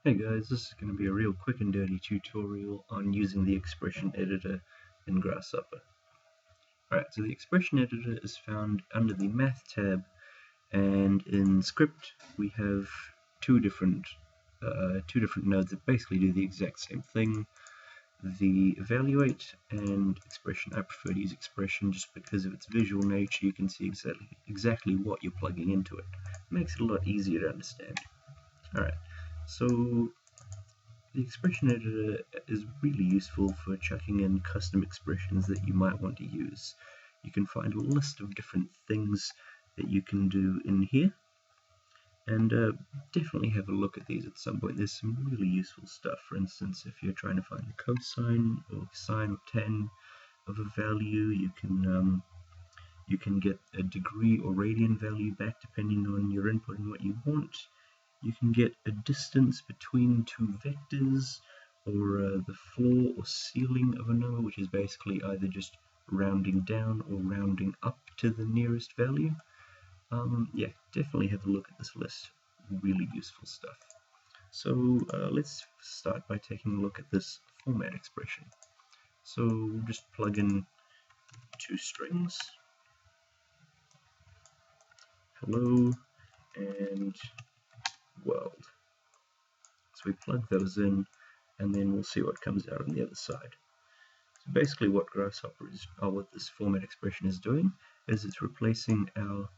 Hey guys, this is going to be a real quick and dirty tutorial on using the expression editor in Grasshopper. Alright, so the expression editor is found under the Math tab, and in script we have two different nodes that basically do the exact same thing. The evaluate and expression. I prefer to use expression just because of its visual nature. You can see exactly what you're plugging into it. It makes it a lot easier to understand. Alright, so the expression editor is really useful for chucking in custom expressions that you might want to use. You can find a list of different things that you can do in here, and definitely have a look at these at some point. There's some really useful stuff. For instance, if you're trying to find the cosine or sine or tan of a value, you can get a degree or radian value back depending on your input and what you want. You can get a distance between two vectors, or the floor or ceiling of a number, which is basically either just rounding down or rounding up to the nearest value. Yeah, definitely have a look at this list. Really useful stuff. So let's start by taking a look at this format expression. So we'll just plug in two strings, hello and world. So we plug those in, and then we'll see what comes out on the other side. So basically what what this format expression is doing is it's replacing our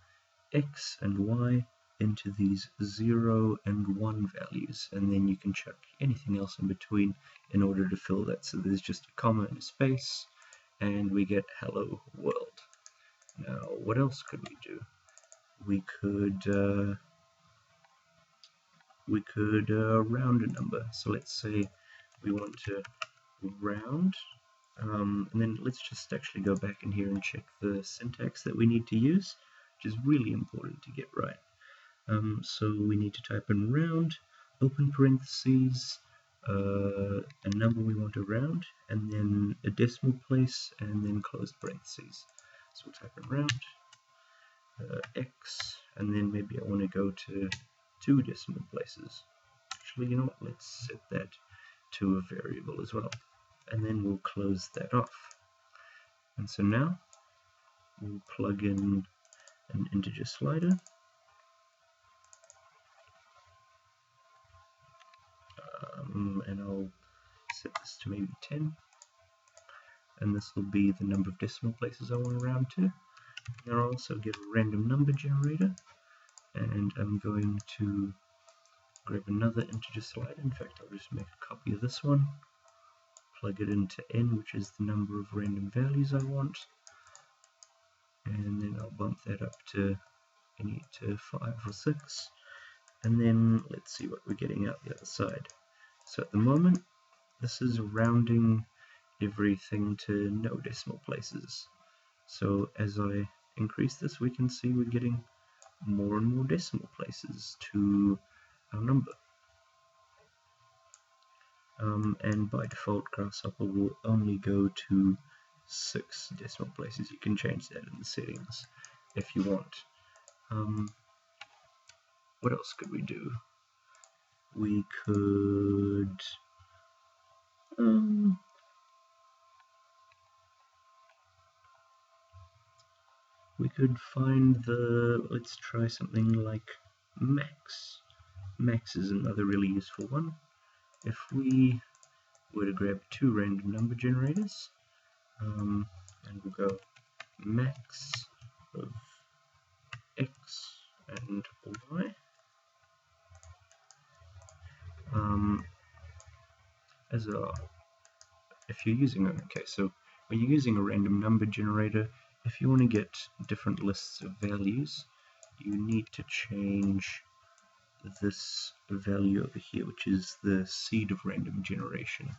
x and y into these 0 and 1 values, and then you can chuck anything else in between in order to fill that. So there's just a comma and a space, and we get hello world. Now what else could we do? We could round a number. So let's say we want to round, and then let's just actually go back in here and check the syntax that we need to use, which is really important to get right. So we need to type in round, open parentheses, a number we want to round, and then a decimal place, and then close parentheses. So we'll type in round, x, and then maybe I want to go to 2 decimal places. Actually, you know what, let's set that to a variable as well, and then we'll close that off. And so now we'll plug in an integer slider, and I'll set this to maybe 10, and this will be the number of decimal places I want to round to. And I'll also get a random number generator, and I'm going to grab another integer slider. In fact, I'll just make a copy of this one, plug it into n, which is the number of random values I want, and then I'll bump that up to 5 or 6, and then let's see what we're getting out the other side. So at the moment, this is rounding everything to no decimal places. So as I increase this, we can see we're getting more and more decimal places to our number. And by default, Grasshopper will only go to 6 decimal places. You can change that in the settings if you want. What else could we do? We could find let's try something like max. Max is another really useful one. If we were to grab 2 random number generators, and we'll go max of x and y, if you're using when you're using a random number generator, if you want to get different lists of values, you need to change this value over here, which is the seed of random generation.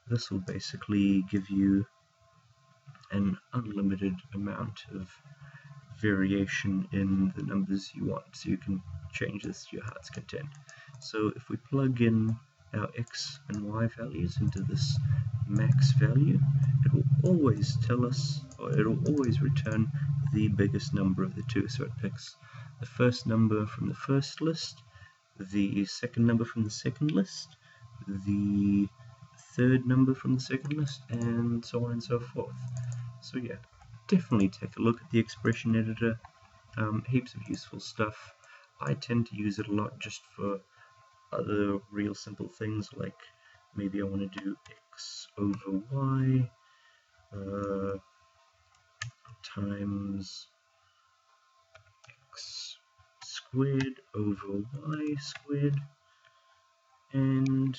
This will basically give you an unlimited amount of variation in the numbers you want, so you can change this to your heart's content. So if we plug in our x and y values into this max value, it will always tell us, or it will always return the biggest number of the two. So it picks the first number from the first list, the second number from the second list, the third number from the second list, and so on and so forth. So yeah, definitely take a look at the expression editor. Heaps of useful stuff. I tend to use it a lot just for other real simple things, like maybe I want to do x over y times x squared over y squared. And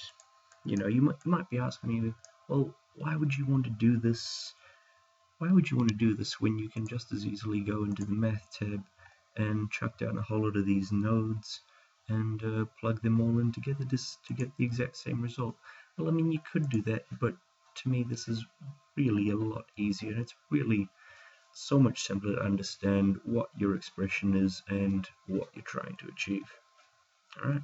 you might be asking me, well, why would you want to do this? Why would you want to do this when you can just as easily go into the math tab and chuck down a whole lot of these nodes and plug them all in together just to get the exact same result? Well, I mean, you could do that, but to me this is really a lot easier, and it's really so much simpler to understand what your expression is and what you're trying to achieve. Alright?